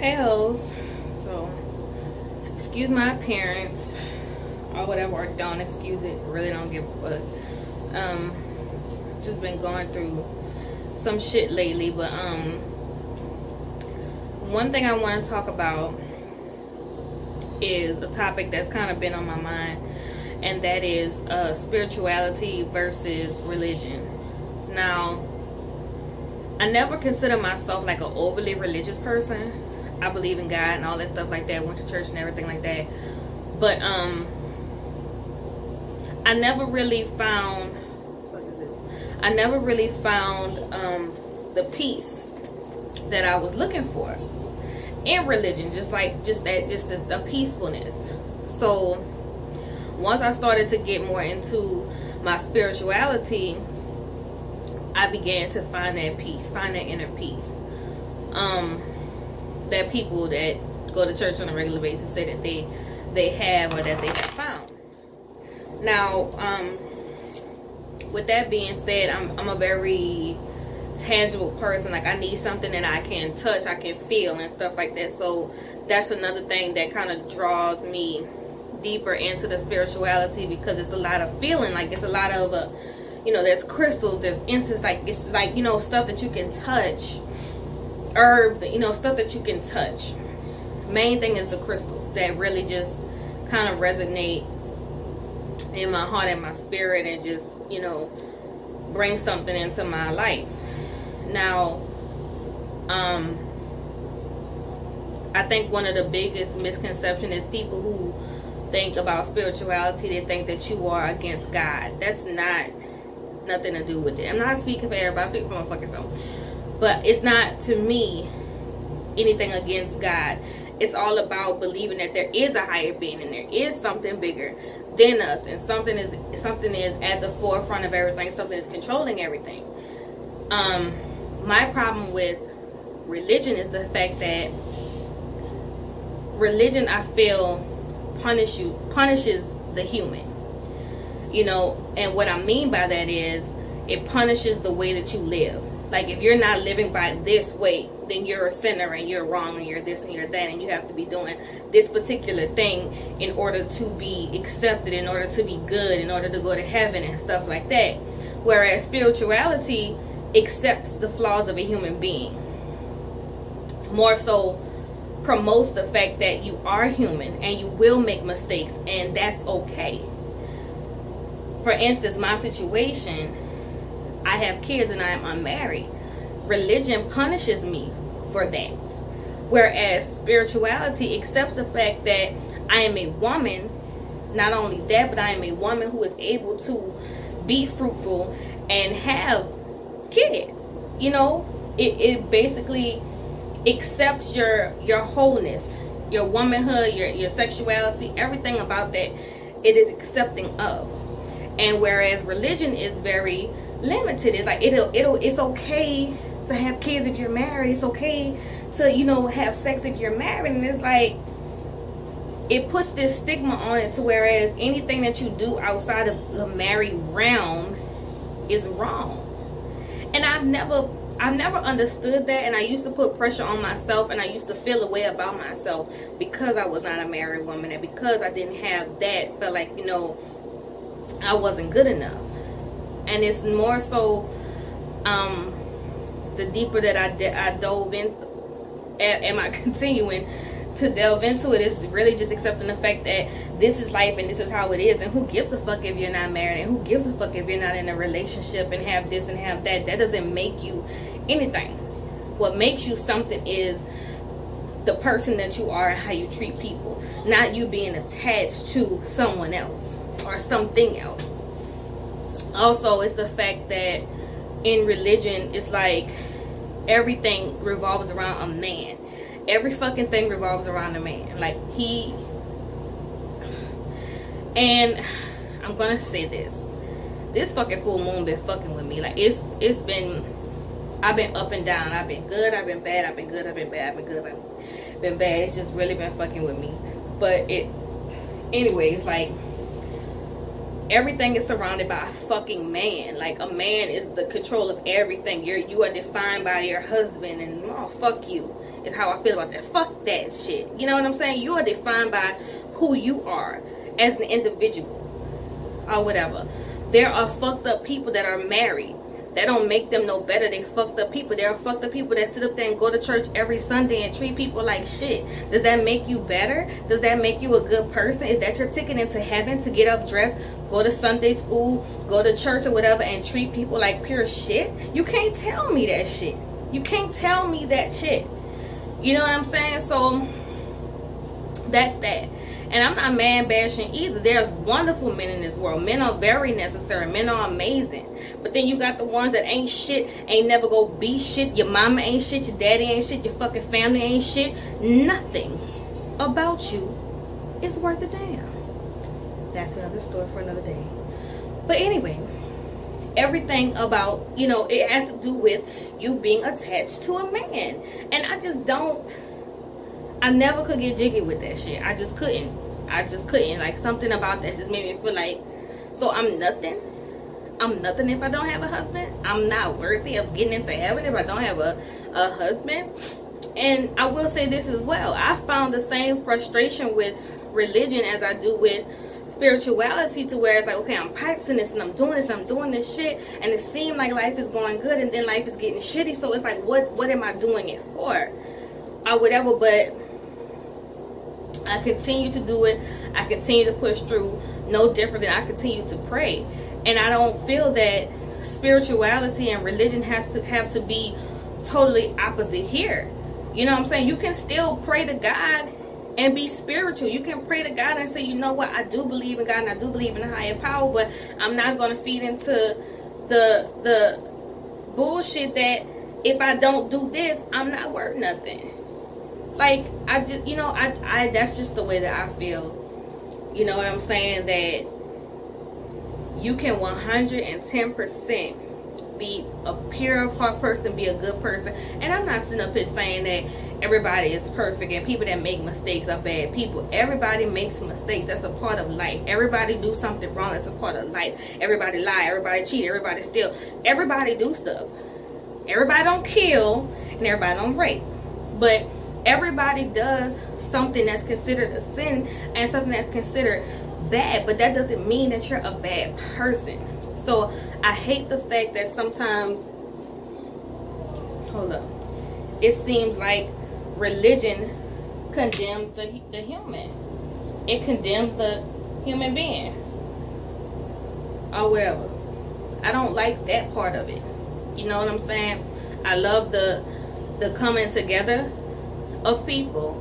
Hey hoes. So excuse my appearance or whatever, or don't excuse it. Really don't give a fuck. Just been going through some shit lately, but one thing I want to talk about is a topic that's kind of been on my mind, and that is spirituality versus religion. Now, I never consider myself like an overly religious person. I believe in God and all that stuff like that, went to church and everything like that, but I never really found the peace that I was looking for in religion, just a peacefulness. So once I started to get more into my spirituality, I began to find that peace, find that inner peace. That people that go to church on a regular basis say that they have, or that they have found. Now, with that being said, I'm a very tangible person. Like, I need something that I can touch, I can feel and stuff like that. So that's another thing that kind of draws me deeper into the spirituality, because it's a lot of feeling. Like, it's a lot of there's crystals, there's incense, like it's like, stuff that you can touch, herbs, stuff that you can touch. Main thing is the crystals that really just kind of resonate in my heart and my spirit, and just bring something into my life. Now, I think one of the biggest misconceptions is people who think about spirituality, they think that you are against God. That's nothing to do with it. I'm not speaking for everybody, I'm speaking for my fucking self. But it's not, to me, anything against God. It's all about believing that there is a higher being, and there is something bigger than us, and something is at the forefront of everything. Something is controlling everything. My problem with religion is the fact that religion, I feel, punishes the human. And what I mean by that is, it punishes the way that you live. Like, if you're not living by this way, then you're a sinner, and you're wrong, and you're this and you're that, and you have to be doing this particular thing in order to be accepted, in order to be good, in order to go to heaven and stuff like that. Whereas spirituality accepts the flaws of a human being. More so promotes the fact that you are human and you will make mistakes, and that's okay. For instance, my situation, I have kids and I am unmarried. Religion punishes me for that. Whereas spirituality accepts the fact that I am a woman. Not only that, but I am a woman who is able to be fruitful and have kids. It basically accepts your wholeness, your womanhood, your sexuality, everything about that. It is accepting of. And whereas religion is very limited, it's like it's okay to have kids if you're married. It's okay to have sex if you're married, and it's like it puts this stigma on it, to whereas anything that you do outside of the married realm is wrong. And I've never understood that, and I used to put pressure on myself, and I used to feel a way about myself because I was not a married woman, and because I didn't have that, felt like I wasn't good enough. And it's more so the deeper that I dove in, am I continuing to delve into it, is really just accepting the fact that this is life and this is how it is, and who gives a fuck if you're not married, and who gives a fuck if you're not in a relationship and have this and have that. That doesn't make you anything. What makes you something is the person that you are and how you treat people, not you being attached to someone else or something else. Also, it's the fact that in religion, it's like everything revolves around a man. Every fucking thing revolves around a man. Like, and I'm gonna say this fucking full moon been fucking with me. Like, I've been up and down. I've been good, I've been bad, I've been good, I've been bad, I've been good, I've been bad. It's just really been fucking with me. But anyways, like, everything is surrounded by a fucking man. Like, a man is the control of everything. You are defined by your husband, and oh, fuck you. is how I feel about that. Fuck that shit. You know what I'm saying? You are defined by who you are as an individual or whatever. There are fucked up people that are married. That don't make them no better. They fucked up people. There are fucked up people that sit up there and go to church every Sunday and treat people like shit. Does that make you better? Does that make you a good person? Is that your ticket into heaven, to get up dressed, go to Sunday school, go to church or whatever, and treat people like pure shit? You can't tell me that shit. You can't tell me that shit. You know what I'm saying? So that's that. And I'm not man bashing either. There's wonderful men in this world. Men are very necessary. Men are amazing. But then you got the ones that ain't shit, ain't never go be shit. Your mama ain't shit, your daddy ain't shit, your fucking family ain't shit. Nothing about you is worth a damn. That's another story for another day. But anyway, everything about, you know, it has to do with you being attached to a man. And I never could get jiggy with that shit. I just couldn't. Like, something about that just made me feel like, so I'm nothing. I'm nothing if I don't have a husband. I'm not worthy of getting into heaven if I don't have a husband. And I will say this as well. I found the same frustration with religion as I do with spirituality, to where it's like, okay, I'm practicing this and I'm doing this and I'm doing this shit, and it seems like life is going good, and then life is getting shitty. So it's like, what am I doing it for? Or whatever. But I continue to do it. I continue to push through, no different than I continue to pray. And I don't feel that spirituality and religion have to be totally opposite here. You know what I'm saying? You can still pray to God and be spiritual. You can pray to God and say, you know what, I do believe in God and I do believe in a higher power, but I'm not going to feed into the bullshit that if I don't do this, I'm not worth nothing. Like, I just, you know, I that's just the way that I feel. You know what I'm saying? That you can 110% be a pure of heart person, be a good person. And I'm not sitting up here saying that everybody is perfect and people that make mistakes are bad people. Everybody makes mistakes. That's a part of life. Everybody do something wrong. That's a part of life. Everybody lie. Everybody cheat. Everybody steal. Everybody do stuff. Everybody don't kill and everybody don't rape. But everybody does something that's considered a sin and something that's considered bad, but that doesn't mean that you're a bad person. So I hate the fact that sometimes, hold up, it seems like religion condemns the human. It condemns the human being or whatever. I don't like that part of it. You know what I'm saying? I love the coming together of people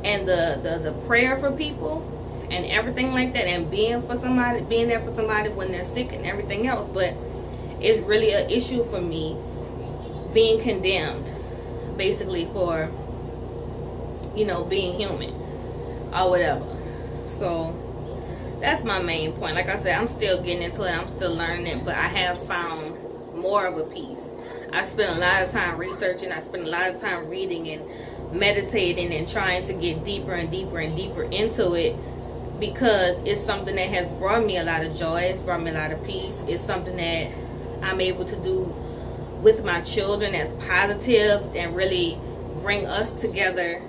and the prayer for people and everything like that, and being there for somebody when they're sick and everything else. But it's really an issue for me being condemned basically for, you know, being human or whatever. So that's my main point. Like I said, I'm still getting into it, I'm still learning it, but I have found more of a peace. I spend a lot of time researching, I spend a lot of time reading and meditating and trying to get deeper and deeper and deeper into it, because it's something that has brought me a lot of joy. It's brought me a lot of peace. It's something that I'm able to do with my children that's positive and really bring us together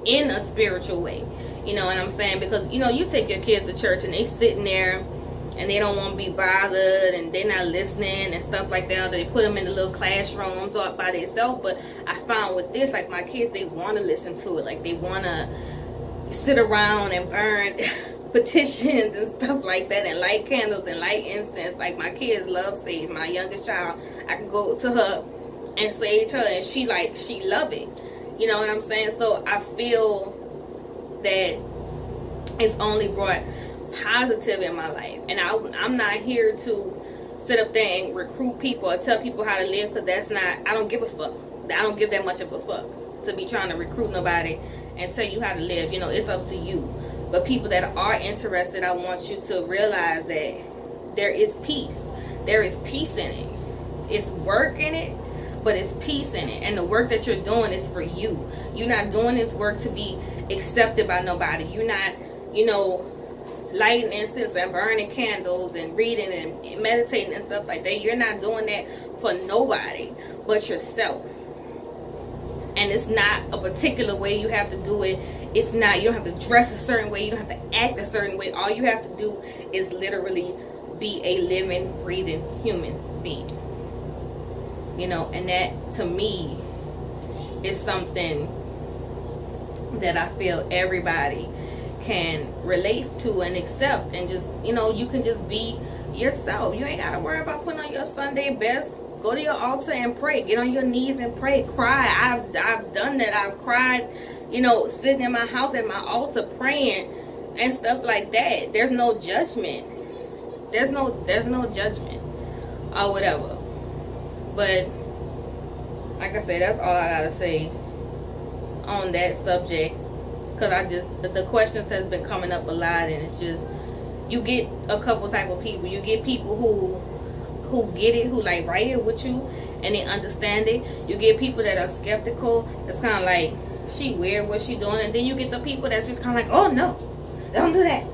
in a spiritual way. You know what I'm saying? Because, you know, you take your kids to church and they sitting there and they don't want to be bothered and they're not listening and stuff like that. They put them in the little classrooms all by themselves. But I found with this, like, my kids, they want to listen to it. Like, they want to sit around and burn petitions and stuff like that and light candles and light incense. Like, my kids love sage. My youngest child, I can go to her and sage her and she love it. You know what I'm saying? So I feel that it's only brought positive in my life, and I'm not here to sit up there and recruit people or tell people how to live, because that's not, I don't give a fuck. I don't give that much of a fuck to be trying to recruit nobody and tell you how to live. You know, it's up to you. But people that are interested, I want you to realize that there is peace. There is peace in it. It's work in it, but it's peace in it. And the work that you're doing is for you. You're not doing this work to be accepted by nobody. You're not, you know, lighting incense and burning candles and reading and meditating and stuff like that. You're not doing that for nobody but yourself. And it's not a particular way you have to do it. It's not, you don't have to dress a certain way. You don't have to act a certain way. All you have to do is literally be a living, breathing human being. You know, and that to me is something that I feel everybody can relate to and accept, and just, you know, you can just be yourself. You ain't gotta worry about putting on your Sunday best. Go to your altar and pray. Get on your knees and pray. Cry. I've done that. I've cried, you know, sitting in my house at my altar praying and stuff like that. There's no judgment. There's no judgment or whatever. But like I said, that's all I gotta say on that subject, because I just, the questions has been coming up a lot, and it's just, you get a couple type of people. You get people who get it, who like right here with you and they understand it. You get people that are skeptical. It's kind of like, she weird, what she doing? And then you get the people that's just kind of like, oh no, don't do that.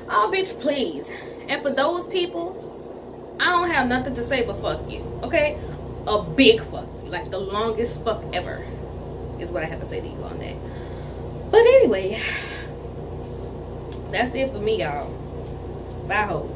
Oh bitch, please. And for those people, I don't have nothing to say but fuck you, okay? A big fuck you, like the longest fuck ever is what I have to say to you on that. But anyway, that's it for me, y'all. Bye, hoes.